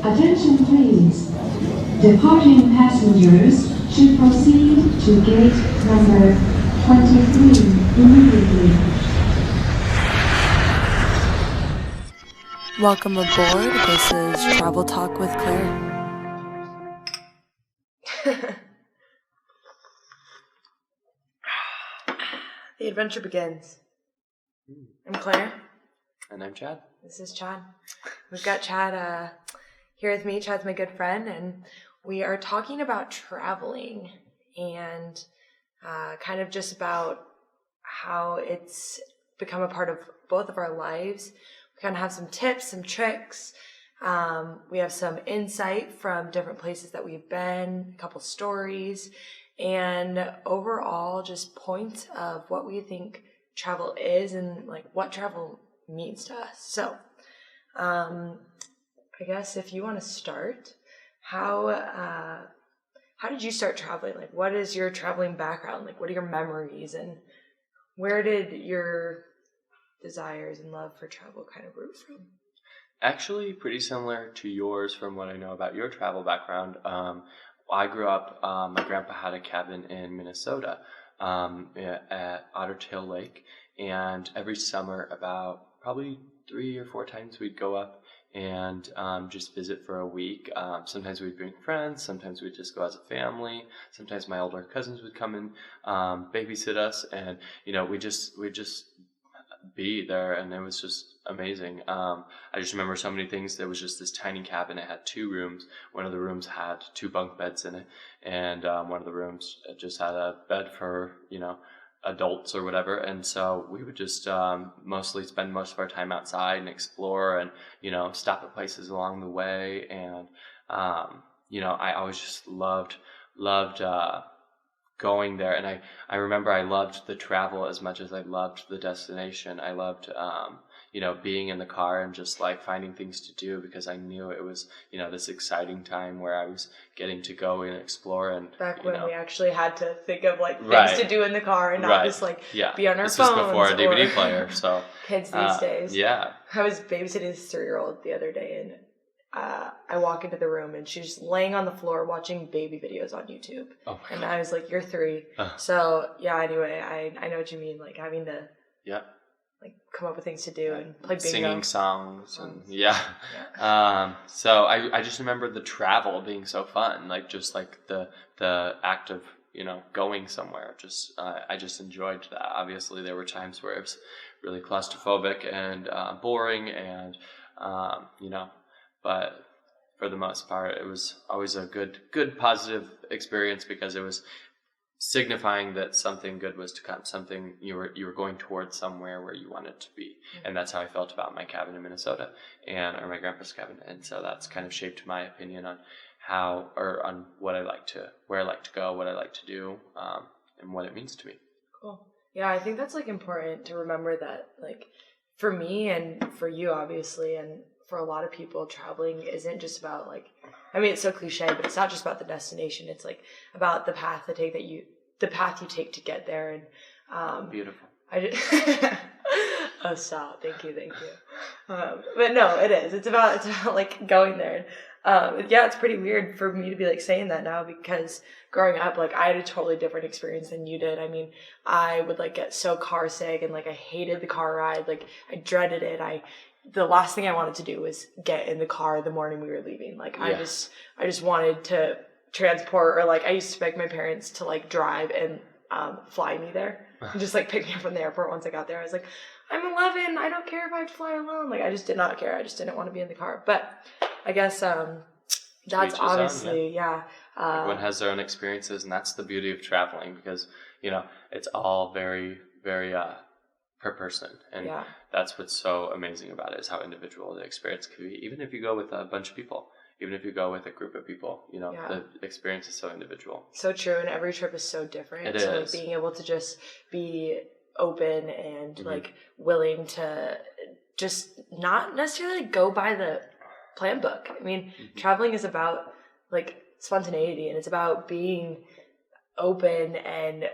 Attention please. Departing passengers should proceed to gate number 23 immediately. Welcome aboard. This is Travel Talk with Claire. The adventure begins. I'm Claire. And I'm Chad. This is Chad. We've got Chad here with me. Chad's my good friend, and we are talking about traveling and kind of just about how it's become a part of both of our lives. We kind of have some tips, some tricks. We have some insight from different places that we've been, a couple stories, and overall just points of what we think travel is and like what travel means to us. So I guess if you want to start, how did you start traveling? Like, what is your traveling background? Like, what are your memories, and where did your desires and love for travel kind of root from? Actually, pretty similar to yours from what I know about your travel background. I grew up, my grandpa had a cabin in Minnesota at Otter Tail Lake, and every summer about probably 3 or 4 times we'd go up and just visit for a week. Sometimes we'd bring friends, sometimes we'd just go as a family, sometimes my older cousins would come and babysit us, and we'd just be there, and it was just amazing. I just remember so many things. There was just this tiny cabin. It had 2 rooms. One of the rooms had 2 bunk beds in it, and one of the rooms just had a bed for adults or whatever. And so we would just mostly spend most of our time outside and explore, and stop at places along the way. And I always just loved going there, and I remember I loved the travel as much as I loved the destination. I loved being in the car and just like finding things to do, because I knew it was this exciting time where I was getting to go and explore. And back when we actually had to think of like things to do in the car and not just like be on our this phones. This was before a DVD player, so kids these days. Yeah, I was babysitting this 3-year-old the other day, and I walk into the room and she's laying on the floor watching baby videos on YouTube. Oh, and I was like, "You're 3." So yeah. Anyway, I know what you mean. Like having to like come up with things to do and play bingo, singing songs. And so I just remember the travel being so fun. Like just like the act of going somewhere. I just enjoyed that. Obviously, there were times where it was really claustrophobic and boring, and but for the most part, it was always a good positive experience, because it was signifying that something good was to come, something you were going towards somewhere where you wanted to be. Mm-hmm. And that's how I felt about my cabin in Minnesota, or my grandpa's cabin. And so that's kind of shaped my opinion on on where I like to go, what I like to do, and what it means to me. Cool. Yeah, I think that's like important to remember that, like, for me and for you, obviously, and for a lot of people, traveling isn't just about like, I mean, it's so cliche, but it's not just about the destination. It's like about the path you take to get there. And beautiful. Oh, stop! Thank you. But no, it is. It's about like going there. It's pretty weird for me to be like saying that now, because growing up, like I had a totally different experience than you did. I mean, I would like get so car sick, and like I hated the car ride. Like I dreaded it. The last thing I wanted to do was get in the car the morning we were leaving. Like I just wanted to transport, or like I used to beg my parents to like drive and fly me there, and just like pick me up from the airport once I got there. I was like, I'm 11. I don't care if I have to fly alone. Like I just did not care. I just didn't want to be in the car. But I guess that's obviously everyone has their own experiences, and that's the beauty of traveling, because it's all very, very per person, and that's what's so amazing about it, is how individual the experience could be. Even if you go with a bunch of people, even if you go with a group of people, the experience is so individual. So true, and every trip is so different. It is. Like being able to just be open and like willing to just not necessarily go by the plan book. I mean, traveling is about like spontaneity, and it's about being open and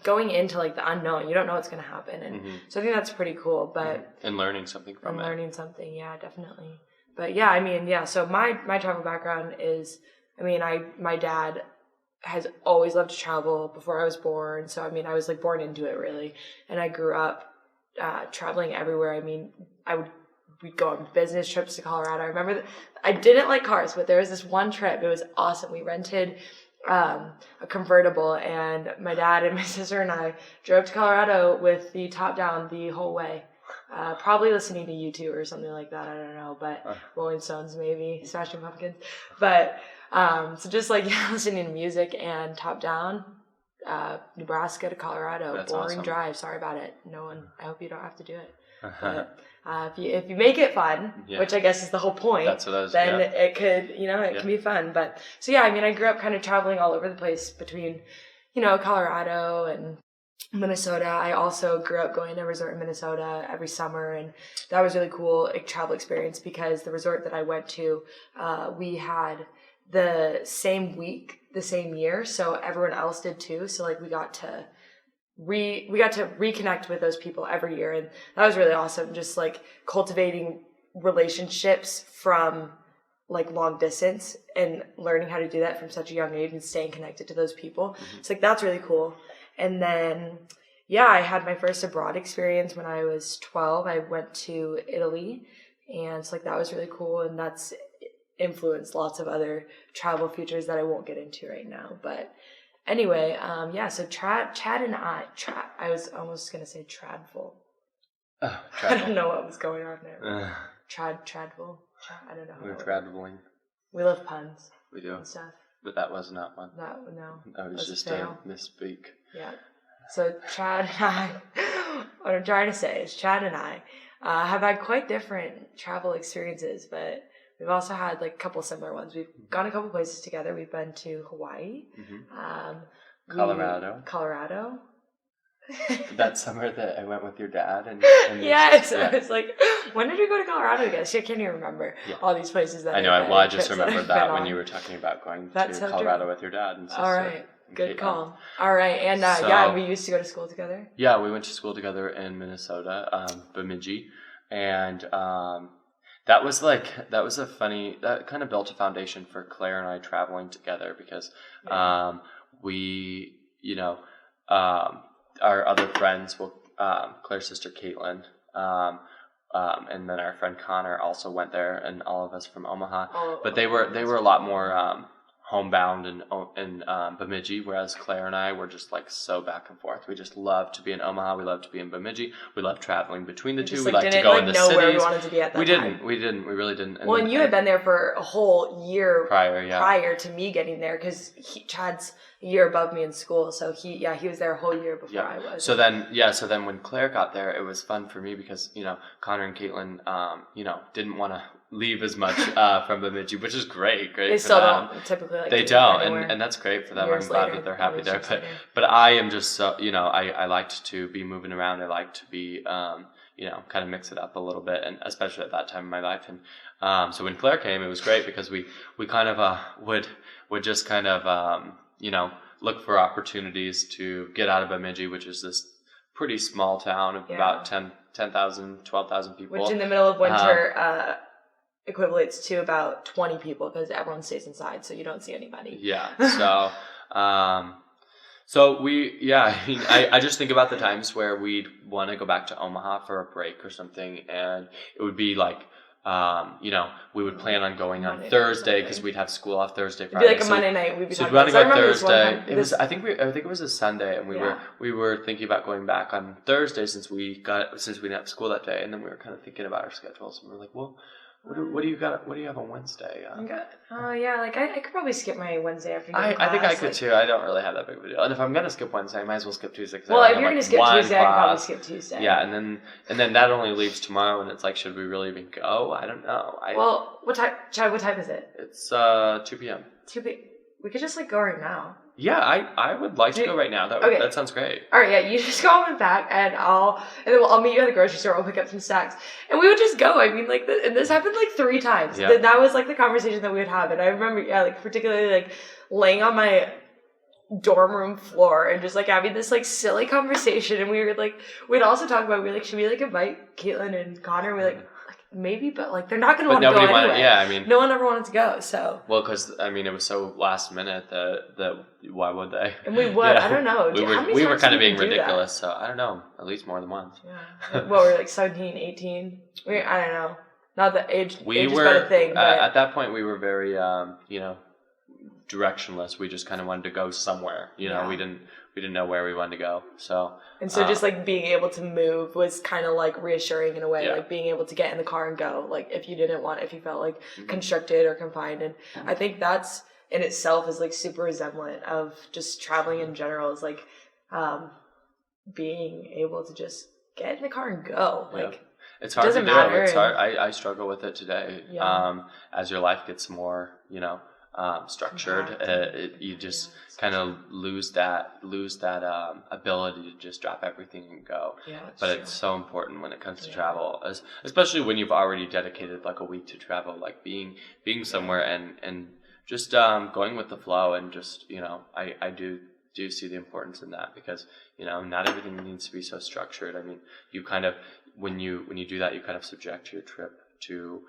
going into like the unknown. You don't know what's going to happen, and so I think that's pretty cool. But and learning something from it. Learning something, yeah, definitely. But yeah, I mean, yeah. So my travel background is, I mean, my dad has always loved to travel before I was born. So I mean, I was like born into it really, and I grew up traveling everywhere. I mean, we'd go on business trips to Colorado. I remember I didn't like cars, but there was this one trip. It was awesome. We rented a convertible, and my dad and my sister and I drove to Colorado with the top down the whole way. Probably listening to U2 or something like that. I don't know, but Rolling Stones maybe, Smashing Pumpkins. But so just like listening to music and top down, Nebraska to Colorado. That's boring awesome. Drive. Sorry about it. No one. I hope you don't have to do it. But if you make it fun, which I guess is the whole point, That's what I was. then it could, it can be fun. But so yeah, I mean, I grew up kind of traveling all over the place between, Colorado and Minnesota. I also grew up going to a resort in Minnesota every summer, and that was really cool travel experience because the resort that I went to, we had the same week, the same year, so everyone else did too. So like we got to reconnect with those people every year, and that was really awesome. Just like cultivating relationships from like long distance and learning how to do that from such a young age and staying connected to those people. It's like that's really cool. And then I had my first abroad experience when I was 12. I went to Italy, and it's like that was really cool, and that's influenced lots of other travel features that I won't get into right now. But anyway, so Chad and I was almost going to say Tradful. Oh, I don't know what was going on there. Tradful. I don't know. We're traveling. We love puns. We do. And stuff. But that was not one. No. That was just fail. a misspeak. Yeah. So Chad and I, what I'm trying to say is Chad and I have had quite different travel experiences, but we've also had like a couple similar ones. We've gone a couple places together. We've been to Hawaii, Colorado. That summer that I went with your dad and yes, I was like, when did we go to Colorado again? I can't even remember all these places that I know. I just remembered that when you were talking about going to Colorado with your dad and sister. All right. Good call. All right. And we used to go to school together. Yeah, we went to school together in Minnesota, Bemidji. And that kind of built a foundation for Claire and I traveling together because we, our other friends, Claire's sister Caitlin, and then our friend Connor also went there, and all of us from Omaha. But they were a lot more homebound in Bemidji, whereas Claire and I were just like so back and forth. We just loved to be in Omaha. We loved to be in Bemidji. We loved traveling between the two. We liked to go in the cities. Where we wanted to be at that time. We didn't. We really didn't. And you had been there for a whole year prior to me getting there because Chad's a year above me in school, so he was there a whole year before I was. So then when Claire got there, it was fun for me because Connor and Caitlin didn't want to leave as much from Bemidji, which is great they still don't typically like they don't and that's great for them. I'm glad that they're happy there, but I am just so I liked to be moving around. I liked to be kind of mix it up a little bit, and especially at that time in my life. And so when Claire came, it was great because we kind of would just kind of look for opportunities to get out of Bemidji, which is this pretty small town of about 10,000, 12,000 people. Which in the middle of winter equivalates to about 20 people because everyone stays inside, so you don't see anybody. Yeah. I just think about the times where we'd want to go back to Omaha for a break or something, and it would be like, we would plan on going on Thursday because we'd have school off Thursday, Friday. It'd be like a Monday night. We'd be talking about Thursday. I think it was a Sunday, and we were thinking about going back on Thursday since we didn't have school that day, and then we were kind of thinking about our schedules, and we were like, well, what do you got? What do you have on Wednesday? I could probably skip my Wednesday afternoon. I think I could too. I don't really have that big of a deal. And if I'm gonna skip Wednesday, I might as well skip Tuesday. If you're gonna skip Tuesday, I could probably skip Tuesday. Yeah, and then that only leaves tomorrow, and it's like, should we really even go? I don't know. What time? Chad, what time is it? It's 2 p.m. 2 p.m. We could just go right now. Yeah, I would like to go right now. That sounds great. All right, yeah, you just go home and back, and I'll meet you at the grocery store. We'll pick up some snacks, and we would just go. I mean, and this happened 3 times. Yeah. That was the conversation that we would have, and I remember, particularly laying on my dorm room floor and just having this silly conversation, and we were we'd also talk about should we invite Caitlin and Connor? maybe, but like they're not going to But want to go nobody wanted. anyway. Yeah, I mean, No one ever wanted to go. So well, because I mean, it was so last minute that why would they? and we would. Yeah. I don't know. We were kind of being do that? ridiculous. So I don't know. At least more than once. Yeah. Well, we're like 17, 18. I don't know. Not that age. We age were is but a thing. But at that point. We were very directionless. We just kind of wanted to go somewhere. Yeah. We didn't know where we wanted to go. So just like being able to move was kind of like reassuring in a way, Yeah. like being able to get in the car and go, like if you felt like Mm-hmm. constricted or confined. And I think that's in itself is like super resemblant of just traveling in general, is like being able to just get in the car and go. Yeah. Like it's hard to doesn't do. matter. It's hard. I struggle with it today. Yeah. As your life gets more, structured, you just kind of lose that ability to just drop everything and go. Yeah, But true. it's so important when it comes to travel, especially when you've already dedicated like a week to travel, like being somewhere and just going with the flow, and just I do see the importance in that, because not everything needs to be so structured. I mean, you kind of when you do that, you kind of subject your trip to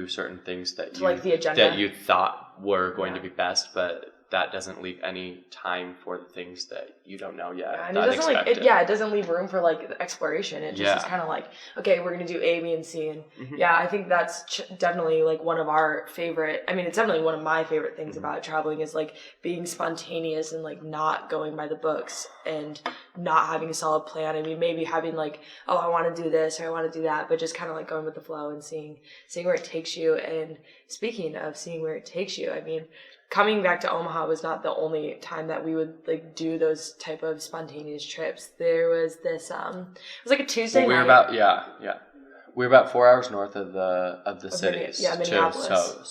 certain things that like the agenda that you thought were going to be best, but that doesn't leave any time for the things that you don't know yet. And it doesn't it doesn't leave room for like exploration. It just is kind of like, okay, we're gonna do A, B, and C, and I think that's definitely like one of our favorite. I mean, it's definitely one of my favorite things about traveling is like being spontaneous and like not going by the books and not having a solid plan. I mean, maybe having like, oh, I want to do this or I want to do that, but just kind of like going with the flow and seeing where it takes you. And speaking of seeing where it takes you, I mean, coming back to Omaha was not the only time that we would like do those type of spontaneous trips. There was this it was like a Tuesday night. We were about 4 hours north of the cities. Minneapolis.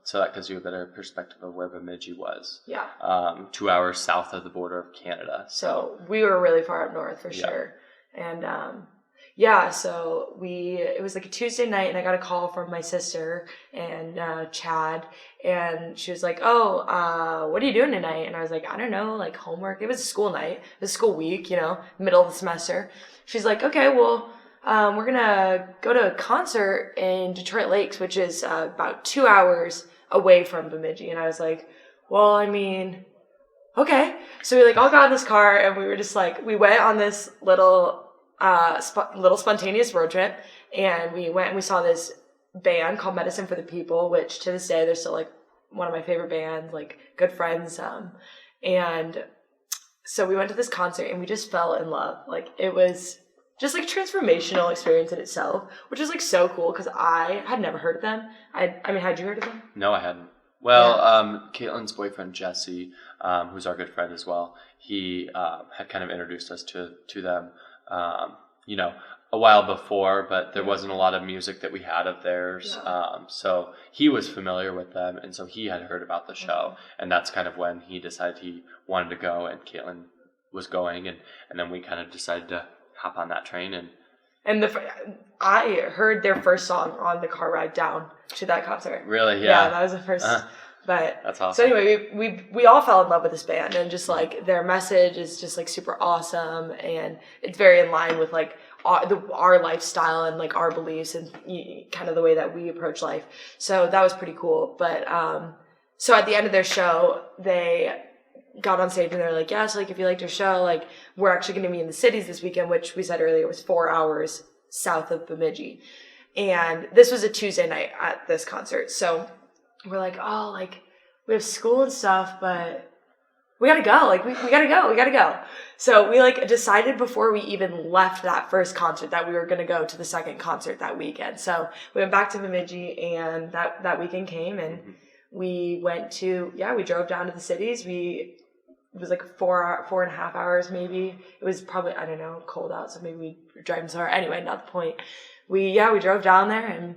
So that gives you a better perspective of where Bemidji was. Yeah. 2 hours south of the border of Canada. So we were really far up north for sure. And so it was like a Tuesday night, and I got a call from my sister and Chad, and she was like, oh, what are you doing tonight? And I was like, I don't know, like homework. It was a school night. It was a school week, middle of the semester. She's like, okay, well, we're going to go to a concert in Detroit Lakes, which is about 2 hours away from Bemidji. And I was like, well, I mean, okay. So we like all got in this car, and we were just like, we went on this little spontaneous road trip, and we went and we saw this band called Medicine for the People, which to this day they're still like one of my favorite bands, like good friends. And so we went to this concert, and we just fell in love. Like it was just like transformational experience in itself, which is like so cool because I had never heard of them. I mean, had you heard of them? No, I hadn't. Well, Caitlin's boyfriend Jesse, who's our good friend as well, he had kind of introduced us to them, a while before, but there wasn't a lot of music that we had of theirs. So he was familiar with them, and so he had heard about the show, and that's kind of when he decided he wanted to go, and Caitlin was going, and then we kind of decided to hop on that train. And I heard their first song on the car ride down to that concert. Really? Yeah, that was the first. But that's awesome. So anyway, we all fell in love with this band, and just like their message is just like super awesome, and it's very in line with like our lifestyle and like our beliefs and kind of the way that we approach life. So that was pretty cool. But so at the end of their show, they got on stage and they're like, yes, like if you liked your show, like we're actually going to be in the cities this weekend, which we said earlier was 4 hours south of Bemidji. And this was a Tuesday night at this concert. So we're like, oh, like we have school and stuff, but we gotta go. Like we gotta go. So we like decided before we even left that first concert that we were gonna go to the second concert that weekend. So we went back to Bemidji, and that weekend came, and we went to we drove down to the cities. It was like 4.5 hours maybe. It was probably, I don't know, cold out, so maybe we were driving somewhere. Anyway, not the point. We drove down there, and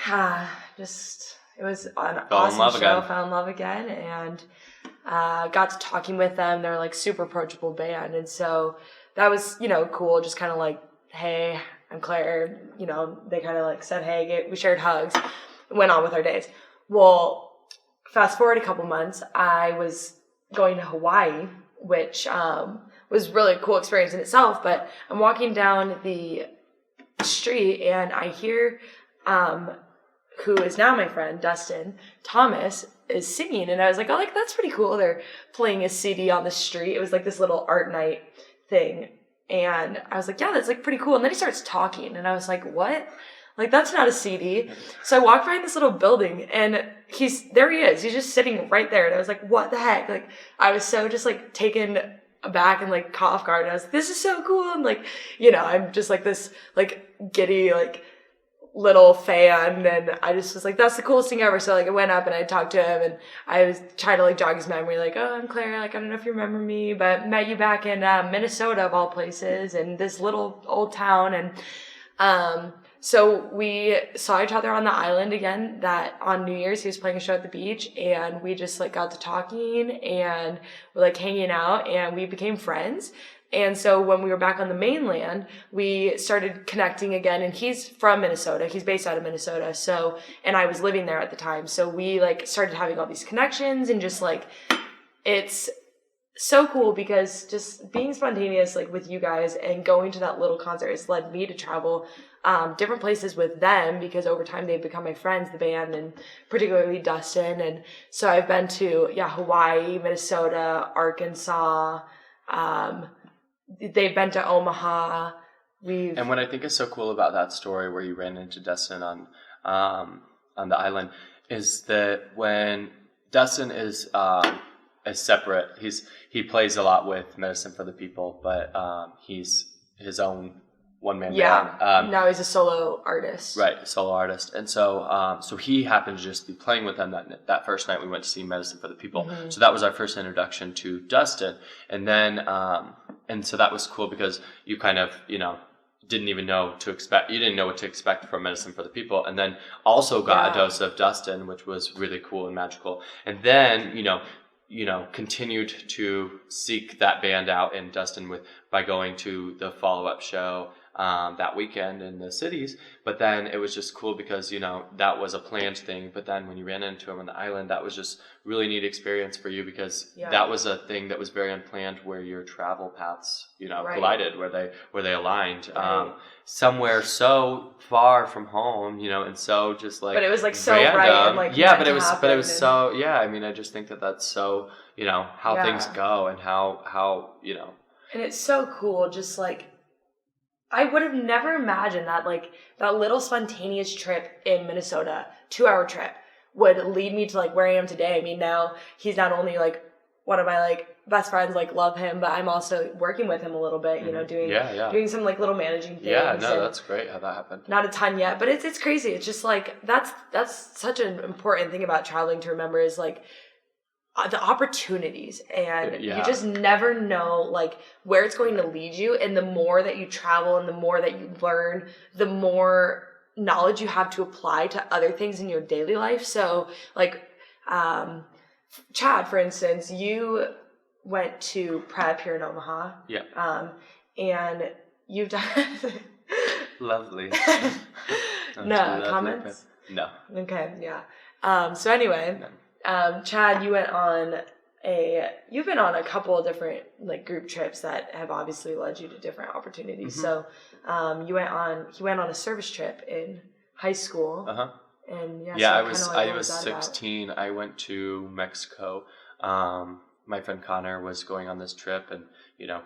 it was an awesome show. Fell in love again, and got to talking with them. They're like super approachable band, and so that was cool. Just kind of like, hey, I'm Claire. They kind of like said, hey, we shared hugs, went on with our days. Well, fast forward a couple months, I was going to Hawaii, which was really a cool experience in itself. But I'm walking down the the street and I hear who is now my friend, Dustin Thomas, is singing. And I was like, oh, like, that's pretty cool. They're playing a CD on the street. It was like this little art night thing. And I was like, yeah, that's like pretty cool. And then he starts talking. And I was like, what? Like, that's not a CD. So I walked behind this little building and there he is. He's just sitting right there. And I was like, what the heck? Like, I was so just like taken aback and like caught off guard. And I was like, this is so cool. And like, you know, I'm just like this like giddy, like, little fan, and I just was like, that's the coolest thing ever. So like I went up and I talked to him and I was trying to like jog his memory, like, oh, I'm Claire, like I don't know if you remember me, but met you back in Minnesota of all places, in this little old town. And so we saw each other on the island again, that on New Year's he was playing a show at the beach, and we just like got to talking and we're like hanging out and we became friends. And so when we were back on the mainland, we started connecting again, and he's from Minnesota. He's based out of Minnesota. So, and I was living there at the time. So we like started having all these connections, and just like, it's so cool because just being spontaneous, like with you guys and going to that little concert has led me to travel different places with them, because over time they've become my friends, the band, and particularly Dustin. And so I've been to, Hawaii, Minnesota, Arkansas, they've been to Omaha. And what I think is so cool about that story where you ran into Dustin on the island is that when Dustin is separate, he plays a lot with Medicine for the People, but he's his own one-man band. Now he's a solo artist. Right, solo artist. And so so he happened to just be playing with them that first night we went to see Medicine for the People. Mm-hmm. So that was our first introduction to Dustin. And then and so that was cool because you kind of, didn't even know to expect. You didn't know what to expect from Medicine for the People. And then also got a dose of Dustin, which was really cool and magical. And then, continued to seek that band out in Dustin by going to the follow-up show that weekend in the cities. But then it was just cool because, that was a planned thing. But then when you ran into him on the island, that was just really neat experience for you because that was a thing that was very unplanned, where your travel paths, collided, where they aligned. Right. Somewhere so far from home, and so just like, but it was like so random. Right and like but it was so I mean, I just think that that's so how things go and how and it's so cool. Just like, I would have never imagined that like that little spontaneous trip in Minnesota, 2-hour trip, would lead me to like where I am today. I mean, now he's not only like one of my like best friends, like love him, but I'm also working with him a little bit, doing some like little managing things. Yeah, no, that's great how that happened. Not a ton yet, but it's crazy. It's just like, that's such an important thing about traveling to remember, is like the opportunities, and you just never know like where it's going to lead you. And the more that you travel and the more that you learn, the more knowledge you have to apply to other things in your daily life. So like, Chad, for instance, you went to prep here in Omaha. Yeah. And you've done lovely. No comments? No. Okay, yeah. So anyway, Chad, you've been on a couple of different like group trips that have obviously led you to different opportunities. Mm-hmm. So he went on a service trip in high school. Uh-huh. And I was 16. I went to Mexico. My friend Connor was going on this trip and,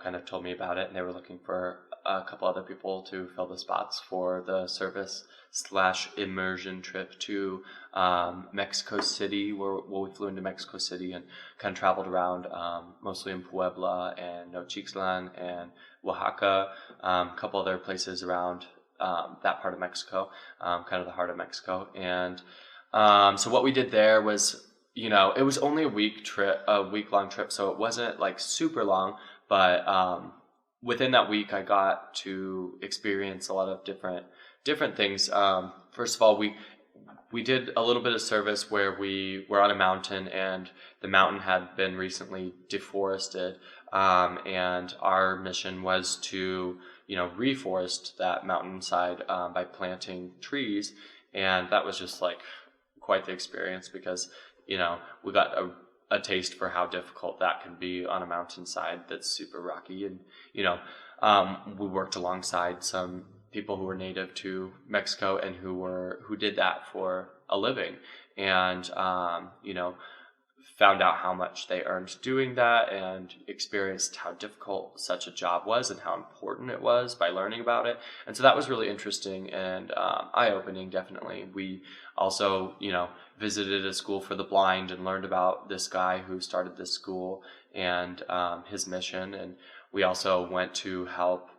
kind of told me about it, and they were looking for a couple other people to fill the spots for the service/immersion trip to Mexico City, where we flew into Mexico City and kind of traveled around, mostly in Puebla and Nochixtlan and Oaxaca, a couple other places around that part of Mexico, kind of the heart of Mexico. And so what we did there was, it was only a week-long trip, so it wasn't like super long, but within that week I got to experience a lot of different things. First of all, we did a little bit of service where we were on a mountain, and the mountain had been recently deforested, and our mission was to reforest that mountainside by planting trees. And that was just like quite the experience, because we got a taste for how difficult that can be on a mountainside that's super rocky. And we worked alongside some people who were native to Mexico and who did that for a living, and found out how much they earned doing that, and experienced how difficult such a job was and how important it was by learning about it. And so that was really interesting and eye-opening, definitely. We also, visited a school for the blind and learned about this guy who started this school and his mission. And we also went to help,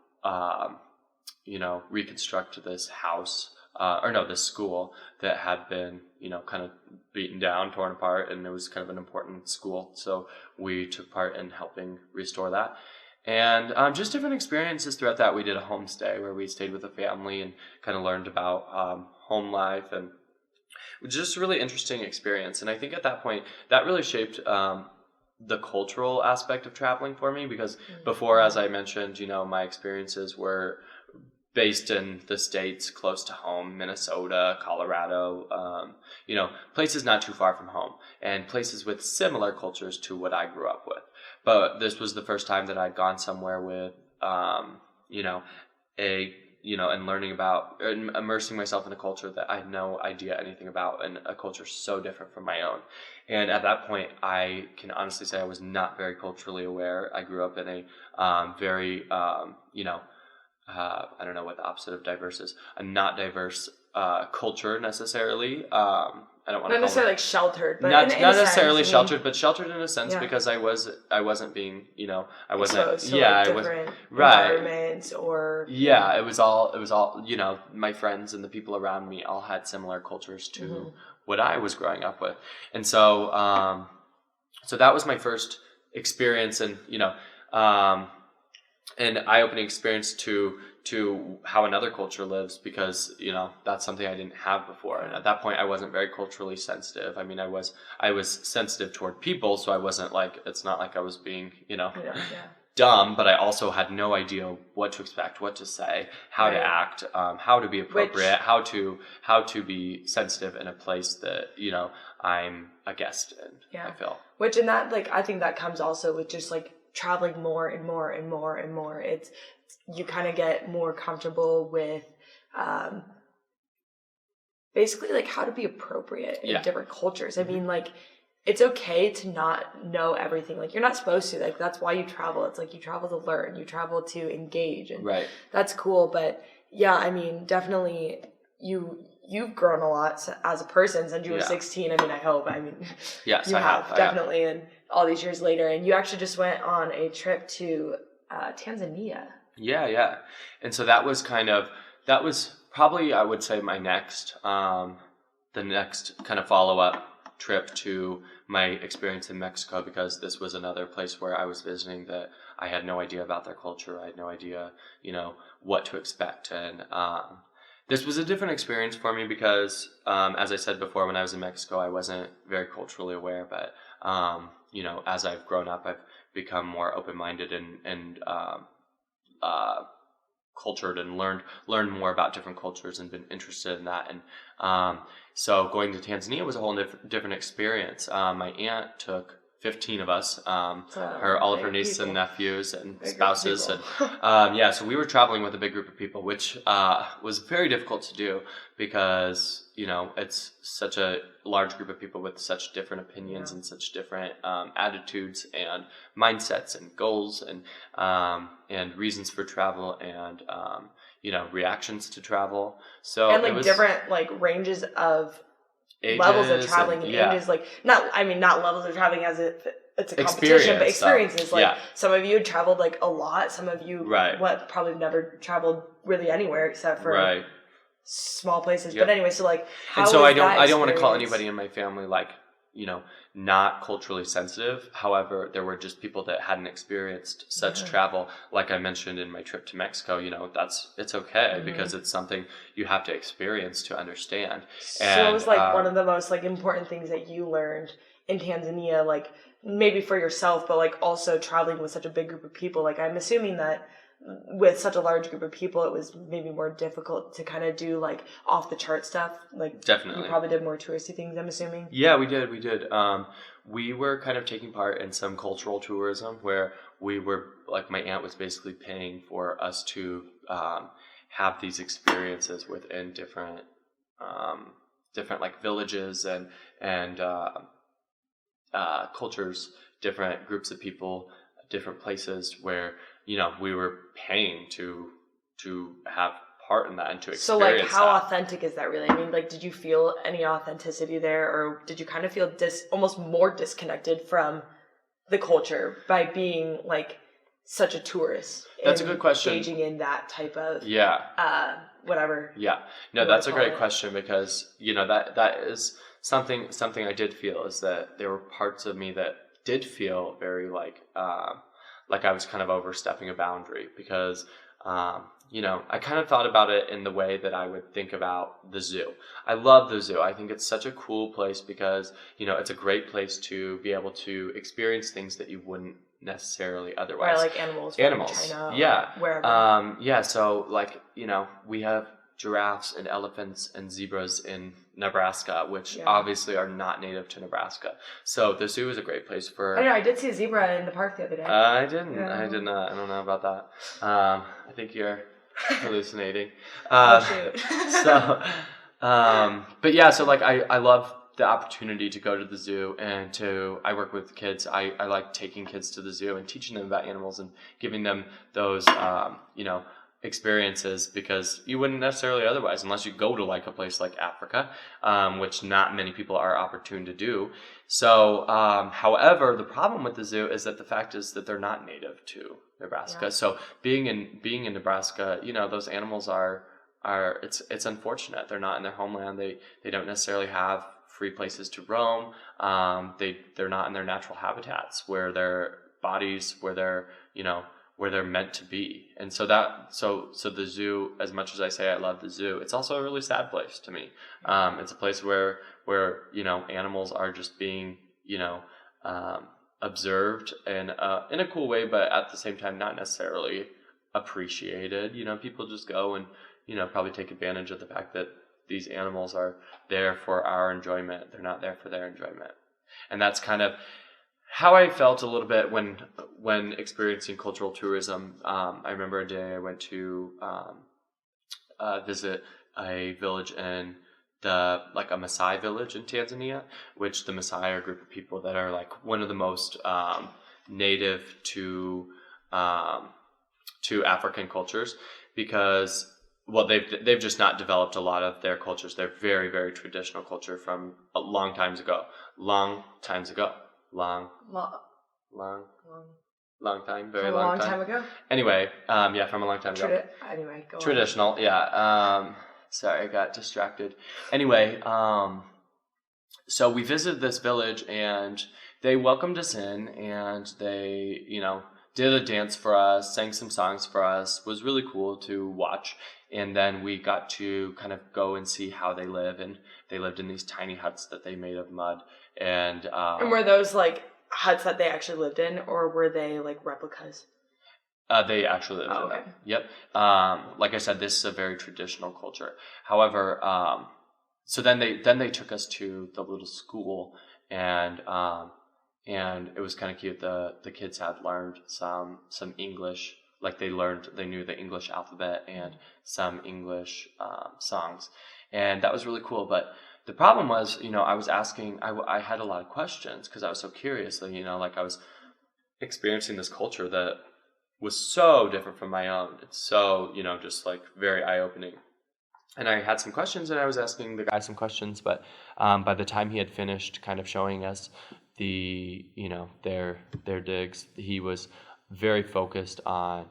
reconstruct this house, this school that had been, kind of beaten down, torn apart, and it was kind of an important school. So we took part in helping restore that. And just different experiences throughout that. We did a homestay where we stayed with a family and kind of learned about home life, and it was just a really interesting experience. And I think at that point, that really shaped the cultural aspect of traveling for me, because before, as I mentioned, my experiences were based in the states close to home, Minnesota, Colorado, places not too far from home, and places with similar cultures to what I grew up with. But this was the first time that I'd gone somewhere with, and learning about and immersing myself in a culture that I had no idea anything about, and a culture so different from my own. And at that point, I can honestly say I was not very culturally aware. I grew up in a very, I don't know what the opposite of diverse is, a not diverse culture necessarily. I don't want to not necessarily like sheltered, but not in necessarily a sense, sheltered, but sheltered in a sense, yeah. because I wasn't being, I wasn't, exposed to yeah, like I was different right. environments or Yeah, it was all, my friends and the people around me all had similar cultures to what I was growing up with. And so, so that was my first experience, and, an eye-opening experience to how another culture lives, because, that's something I didn't have before. And at that point, I wasn't very culturally sensitive. I mean, I was sensitive toward people, so I wasn't it's not like I was being, dumb, but I also had no idea what to expect, what to say, how to act, how to be appropriate, how to be sensitive in a place that, I'm a guest in, I feel. Which in that, I think that comes also with just traveling more and more and more and more. It's, you kind of get more comfortable with, basically how to be appropriate in different cultures. I mean, it's okay to not know everything. You're not supposed to. That's why you travel. It's you travel to learn. You travel to engage. And that's cool. But yeah, I mean, definitely you've grown a lot as a person since you were 16. I mean, I hope. I mean, yes, you I have. Definitely. And all these years later. And you actually just went on a trip to Tanzania. Yeah. And so that was probably, I would say, my next, the next kind of follow-up trip to my experience in Mexico, because this was another place where I was visiting that I had no idea about their culture. I had no idea, what to expect. And this was a different experience for me because, as I said before, when I was in Mexico, I wasn't very culturally aware. But, as I've grown up, I've become more open-minded and cultured, and learned more about different cultures and been interested in that. And so going to Tanzania was a whole different experience. My aunt took 15 of us, all of her nieces and nephews and spouses, and so we were traveling with a big group of people, which was very difficult to do because it's such a large group of people with such different opinions and such different attitudes and mindsets and goals and reasons for travel and reactions to travel. So and it was different ranges of ages levels of traveling and ages, not levels of traveling as if it's a competition, but experiences. Some of you had traveled a lot. Some of you probably never traveled really anywhere except for small places. But anyway, so how? And so I don't want to call anybody in my family not culturally sensitive. However, there were just people that hadn't experienced such travel. Like I mentioned in my trip to Mexico, it's okay because it's something you have to experience to understand. So it was one of the most important things that you learned in Tanzania, maybe for yourself, but also traveling with such a big group of people. I'm assuming that with such a large group of people, it was maybe more difficult to kind of do off the chart stuff. Definitely, you probably did more touristy things, I'm assuming. Yeah, we did. We were kind of taking part in some cultural tourism where we were my aunt was basically paying for us to have these experiences within different like villages and cultures, different groups of people, different places where, you know, we were paying to have part in that and to experience So like how that. authentic is that really? I mean, like, did you feel any authenticity there, or did you kind of feel almost more disconnected from the culture by being like such a tourist? That's a good question. Engaging in that type of whatever. Yeah. No, that's a great question, because, you know, that is something I did feel, is that there were parts of me that did feel very like I was kind of overstepping a boundary, because you know, I kind of thought about it in the way that I would think about the zoo. I love the zoo. I think it's such a cool place because, you know, it's a great place to be able to experience things that you wouldn't necessarily otherwise. Right, like animals. China, yeah. Wherever. Yeah. So like, you know, we have giraffes and elephants and zebras in Nebraska, which obviously are not native to Nebraska. So the zoo is a great place for... I know, I did see a zebra in the park the other day. I didn't. Yeah. I did not. I don't know about that. I think you're hallucinating. Shoot. But yeah, so like I love the opportunity to go to the zoo, and I work with kids. I like taking kids to the zoo and teaching them about animals and giving them those, you know, experiences, because you wouldn't necessarily otherwise, unless you go to like a place like Africa, which not many people are opportune to do. So, however, the problem with the zoo is that the fact is that they're not native to Nebraska. Yeah. So being in Nebraska, you know, those animals are it's unfortunate. They're not in their homeland. They don't necessarily have free places to roam. They're not in their natural habitats where their bodies, where they're meant to be. And so the zoo, as much as I say I love the zoo, it's also a really sad place to me. It's a place where, you know, animals are just being, you know, observed in a cool way, but at the same time, not necessarily appreciated. You know, people just go and, you know, probably take advantage of the fact that these animals are there for our enjoyment. They're not there for their enjoyment. And that's kind of how I felt a little bit when experiencing cultural tourism. I remember a day I went to visit a village in a Maasai village in Tanzania, which the Maasai are a group of people that are like one of the most native to African cultures, because they've just not developed a lot of their cultures. They're very, very traditional culture from long times ago. Long time, very long time ago. Anyway, from a long time ago. Anyway, go traditional, on. Yeah. Sorry, I got distracted. Anyway, so we visited this village, and they welcomed us in, and they, you know, did a dance for us, sang some songs for us. It was really cool to watch. And then we got to kind of go and see how they live, and they lived in these tiny huts that they made of mud. And were those like huts that they actually lived in, or were they like replicas? They actually lived in them. Yep. Like I said, this is a very traditional culture. However, so then they took us to the little school, and it was kind of cute. The kids had learned some English. Like they knew the English alphabet and some English songs, and that was really cool. But the problem was, you know, I was asking, I had a lot of questions because I was so curious. And, you know, like I was experiencing this culture that was so different from my own. It's so, you know, just like very eye-opening. And I had some questions, and I was asking the guy some questions, but by the time he had finished kind of showing us their digs, he was very focused on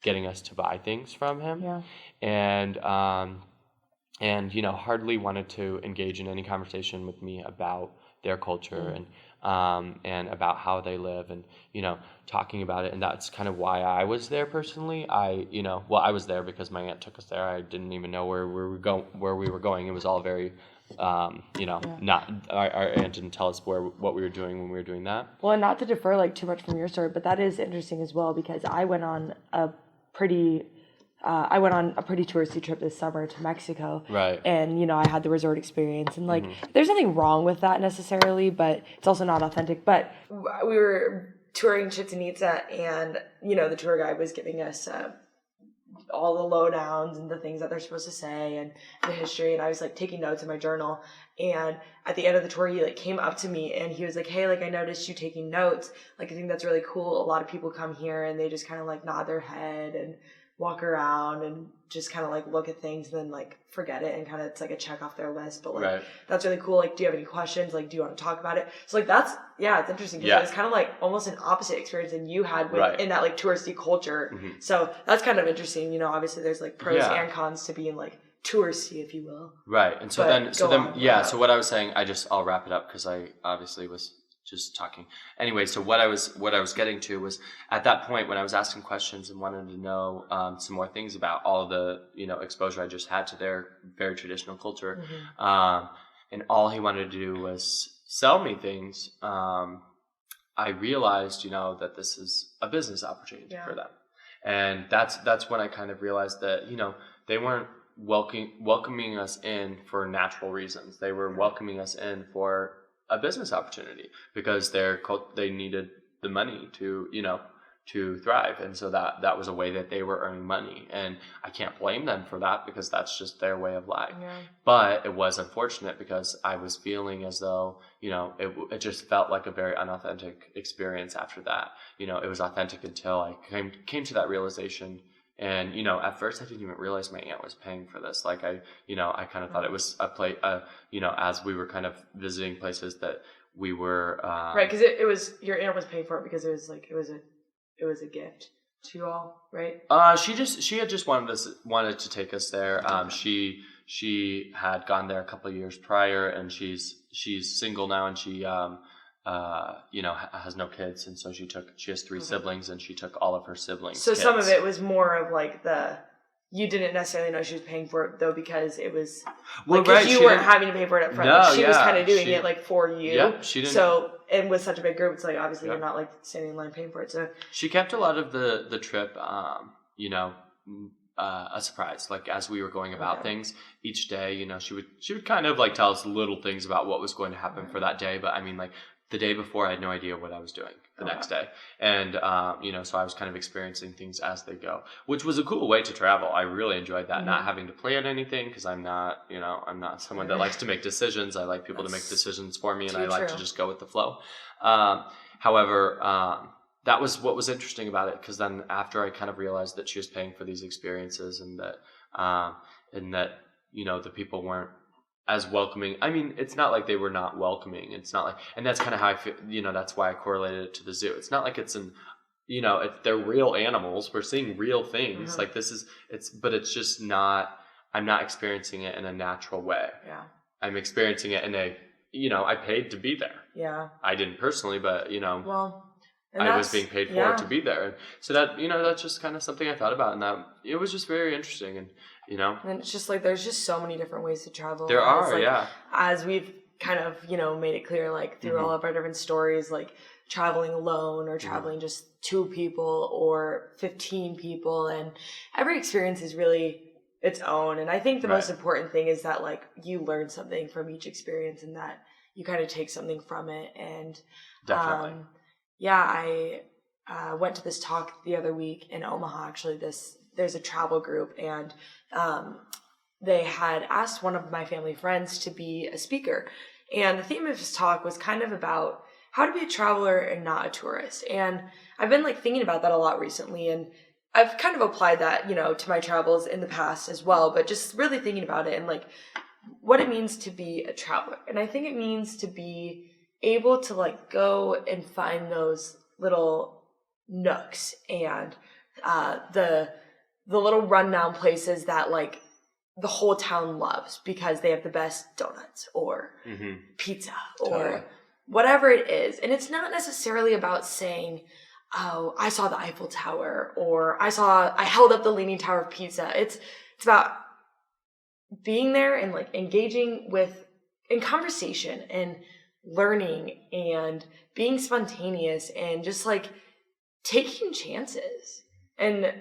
getting us to buy things from him. Yeah. And you know, hardly wanted to engage in any conversation with me about their culture and about how they live, and, you know, talking about it. And that's kind of why I was there personally. I was there because my aunt took us there. I didn't even know where we were going. It was all very, not our aunt didn't tell us what we were doing when we were doing that. Well, and not to defer like too much from your story, but that is interesting as well, because I went on a pretty touristy trip this summer to Mexico. Right. And, you know, I had the resort experience, and like, there's nothing wrong with that necessarily, but it's also not authentic. But we were touring Chichen Itza, and, you know, the tour guide was giving us all the lowdowns and the things that they're supposed to say and the history. And I was like taking notes in my journal. And at the end of the tour, he like came up to me and he was like, hey, like I noticed you taking notes. Like I think that's really cool. A lot of people come here and they just kind of like nod their head and walk around and just kind of like look at things and then like forget it and kind of it's like a check off their list. But like that's really cool. Like, do you have any questions? Like, do you want to talk about it? So like that's it's interesting because it's kind of like almost an opposite experience than you had with in that like touristy culture. So that's kind of interesting. You know, obviously there's like pros and cons to being like touristy, if you will. Right. And so so what I was saying, I'll wrap it up because I obviously was just talking. Anyway, so what I was getting to was at that point when I was asking questions and wanted to know some more things about all the, you know, exposure I just had to their very traditional culture. And all he wanted to do was sell me things. I realized, you know, that this is a business opportunity for them. And that's when I kind of realized that, you know, they weren't welcoming us in for natural reasons. They were welcoming us in for a business opportunity because they needed the money to, you know, to thrive. And so that was a way that they were earning money. And I can't blame them for that because that's just their way of life. Yeah. But it was unfortunate because I was feeling as though, you know, it just felt like a very unauthentic experience after that. You know, it was authentic until I came to that realization. And, you know, at first I didn't even realize my aunt was paying for this. Like I kind of thought it was you know, as we were kind of visiting places that we were, right. Cause it was, your aunt was paying for it because it was like, it was a gift to you all, right? She had just wanted to take us there. She had gone there a couple of years prior and she's single now and she, you know, has no kids, and so she has 3 siblings, and she took all of her siblings' So kids. some of it was more of like you didn't necessarily know she was paying for it though because it was because you weren't having to pay for it up front. No, like, she was kind of doing it like for you. Yeah, she didn't. So and with such a big group, it's like obviously you're not like standing in line paying for it. So she kept a lot of the trip, you know, a surprise. Like as we were going about things each day, you know, she would kind of like tell us little things about what was going to happen for that day. But I mean, like. The day before, I had no idea what I was doing the next day. And, you know, so I was kind of experiencing things as they go, which was a cool way to travel. I really enjoyed that, not having to plan anything because I'm not someone that likes to make decisions. I like people to make decisions for me and I like to just go with the flow. However, that was what was interesting about it because then after I kind of realized that she was paying for these experiences and that, you know, the people weren't as welcoming. I mean, it's not like they were not welcoming. It's not like, and that's kind of how I feel, you know, that's why I correlated it to the zoo. It's not like it's you know, they're real animals. We're seeing real things. Like but it's just not, I'm not experiencing it in a natural way. Yeah. I'm experiencing it in you know, I paid to be there. Yeah. I didn't personally, but, you know, I was being paid for to be there. So that, you know, that's just kind of something I thought about and that it was just very interesting and, you know. And it's just like, there's just so many different ways to travel. There are, As we've kind of, you know, made it clear, like through all of our different stories, like traveling alone or traveling just 2 people or 15 people. And every experience is really its own. And I think the most important thing is that like you learn something from each experience and that you kind of take something from it. And definitely. I went to this talk the other week in Omaha, actually. There's a travel group, and they had asked one of my family friends to be a speaker. And the theme of his talk was kind of about how to be a traveler and not a tourist. And I've been like thinking about that a lot recently, and I've kind of applied that, you know, to my travels in the past as well, but just really thinking about it and like what it means to be a traveler. And I think it means to be able to like go and find those little nooks and the little rundown places that like the whole town loves because they have the best donuts or pizza or whatever it is. And it's not necessarily about saying, oh, I saw the Eiffel Tower or I held up the Leaning Tower of Pisa. It's about being there and like engaging in conversation and learning and being spontaneous and just like taking chances and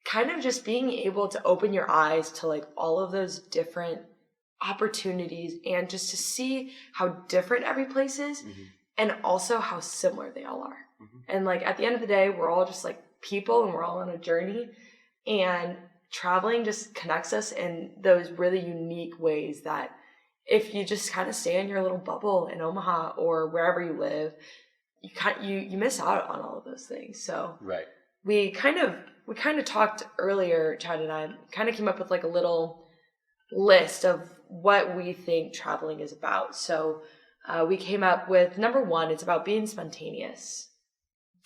kind of just being able to open your eyes to like all of those different opportunities and just to see how different every place is and also how similar they all are. And like at the end of the day, we're all just like people and we're all on a journey. And traveling just connects us in those really unique ways that if you just kind of stay in your little bubble in Omaha or wherever you live, you miss out on all of those things. So Right. we kind of talked earlier, Chad and I kind of came up with like a little list of what we think traveling is about. So we came up with number 1, it's about being spontaneous.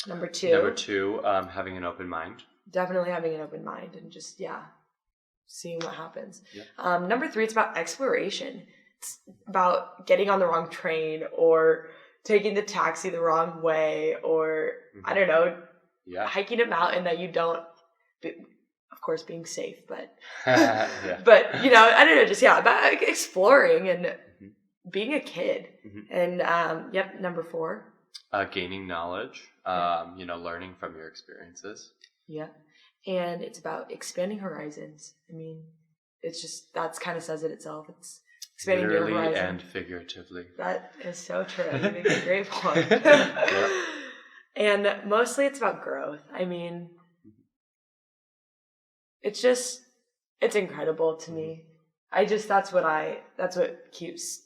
Number 2, having an open mind. definitely having an open mind and just, seeing what happens. Yeah. Number 3, it's about exploration. It's about getting on the wrong train or taking the taxi the wrong way or, I don't know, hiking a mountain that you don't, of course, being safe, but, but, I don't know, just, about exploring and being a kid. And, number 4. Gaining knowledge, learning from your experiences. Yeah. And it's about expanding horizons. I mean, it's just, that's kind of says it itself. It's expanding your horizon. Literally and figuratively. That is so true. You make a great point. And mostly it's about growth. I mean, it's incredible to me. That's what keeps,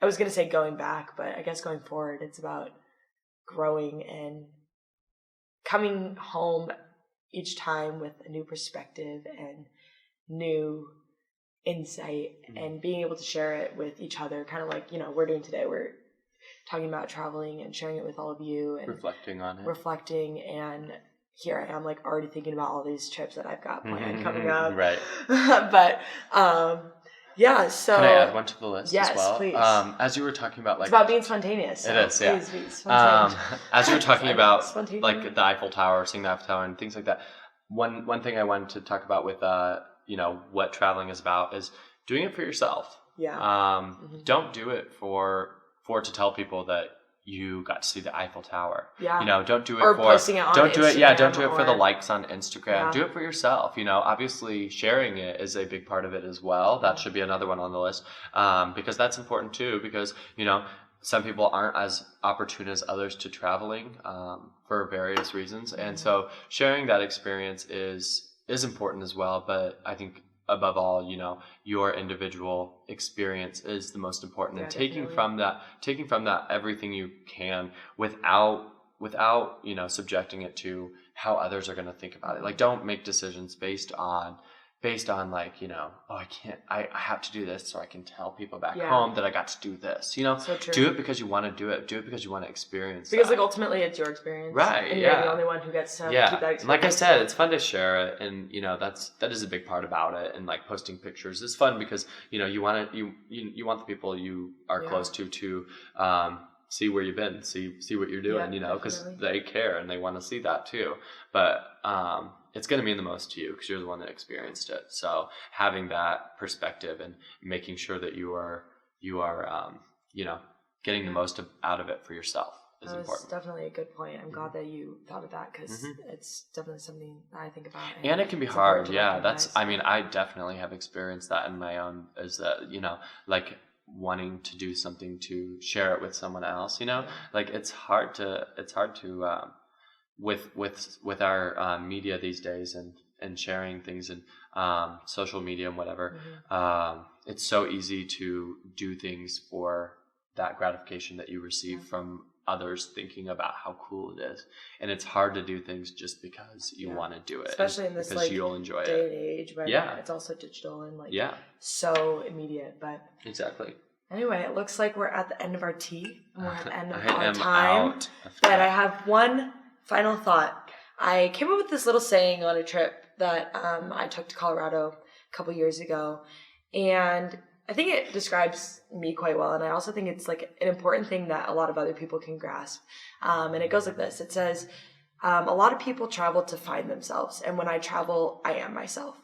I was going to say going back, but I guess going forward, it's about growing and coming home each time with a new perspective and new insight and being able to share it with each other, kind of like, we're doing today. We're talking about traveling and sharing it with all of you and reflecting on it. And here I am like already thinking about all these trips that I've got planned coming up. Right. But, so. Can I add one to the list as well? Yes, please. As you were talking about, like. It's about being spontaneous. So it is, yeah. Please be spontaneous. As you were talking about, like, the Eiffel Tower, seeing the Eiffel Tower and things like that, one thing I wanted to talk about with, what traveling is about is doing it for yourself. Yeah. Don't do it to tell people that you got to see the Eiffel Tower. Yeah. Don't do it or for posting it on don't do it. Yeah, don't do it or, for the likes on Instagram. Yeah. Do it for yourself. Obviously sharing it is a big part of it as well. That should be another one on the list, because that's important too. Because some people aren't as opportune as others to traveling for various reasons, and so sharing that experience is important as well. But I think above all, your individual experience is the most important, and taking from that everything you can without subjecting it to how others are going to think about it. Like, don't make decisions based on like, I have to do this so I can tell people back home that I got to do this. So true. Do it because you want to do it. Do it because you want to experience because that. like ultimately it's your experience. Right. And you're the only one who gets to keep that experience. Like I said, it's fun to share it, and that is a big part about it. And like posting pictures is fun because you want the people you are close to see where you've been, see what you're doing, because they care and they want to see that too. But it's going to mean the most to you because you're the one that experienced it. So having that perspective and making sure that you are getting the most out of it for yourself is important. That's definitely a good point. I'm glad that you thought of that because it's definitely something that I think about. And it can be hard. Yeah, I definitely have experienced that in my own, is that, like wanting to do something to share it with someone else, like it's hard to with our media these days and sharing things and social media and whatever, it's so easy to do things for that gratification that you receive from others thinking about how cool it is, and it's hard to do things just because you want to do it, especially in this because you'll enjoy day it. and age, right? It's also digital and so immediate, but exactly. Anyway, it looks like we're at the end of our tea. We're at the end of our time. But I have one final thought. I came up with this little saying on a trip that I took to Colorado a couple years ago. And I think it describes me quite well. And I also think it's like an important thing that a lot of other people can grasp. And it goes like this. It says, a lot of people travel to find themselves. And when I travel, I am myself.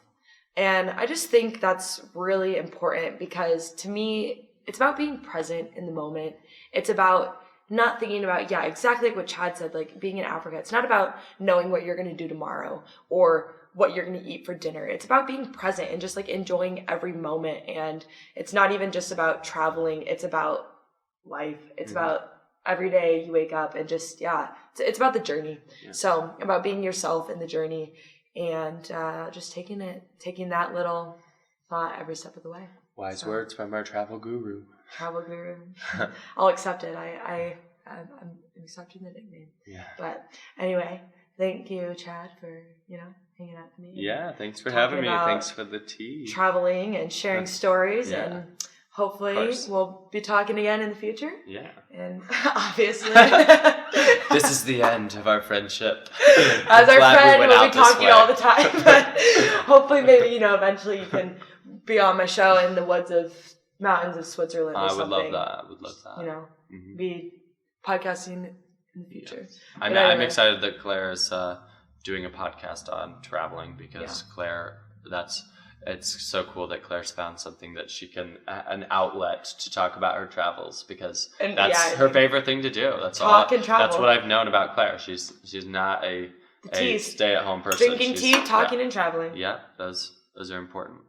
And I just think that's really important because to me, it's about being present in the moment. It's about not thinking about, exactly like what Chad said, like being in Africa. It's not about knowing what you're going to do tomorrow or what you're going to eat for dinner. It's about being present and just like enjoying every moment. And it's not even just about traveling. It's about life. It's about every day you wake up and just, it's about the journey. So about being yourself in the journey and just taking that little thought every step of the way. Wise words from our travel guru. Travel guru. I'll accept it. I'm accepting the nickname. Yeah. But anyway, thank you, Chad, for hanging out with me. Yeah, thanks for having me. about Thanks for the tea. Traveling and sharing stories, Yeah. and hopefully we'll be talking again in the future. Yeah. And obviously, This is the end of our friendship. as our friend, we'll be this talking way. all the time. But hopefully, maybe eventually you can be on my show in the mountains of Switzerland or I something. would love that. I would love that. Mhm. Be podcasting in the future. Yes. But I'm excited that Claire is doing a podcast on traveling because Claire, it's so cool that Claire's found something that she can, an outlet to talk about her travels, because that's her favorite thing to do. That's talk and travel. That's what I've known about Claire. She's not a stay-at-home person. Drinking tea, talking, and traveling. Yeah, those are important.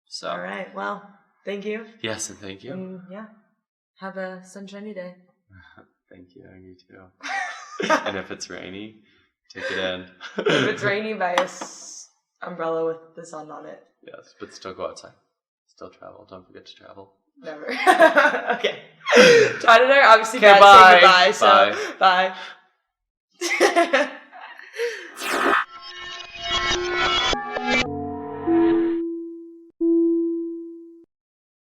So. All right. Well, thank you. Yes, and thank you. And have a sunshiny day. Thank you. You too. And if it's rainy, take it in. If it's rainy, buy a umbrella with the sun on it. Yes, but still go outside. Still travel. Don't forget to travel. Never. Okay. Chad and I are obviously Okay, bye. Say goodbye. Bye. So bye.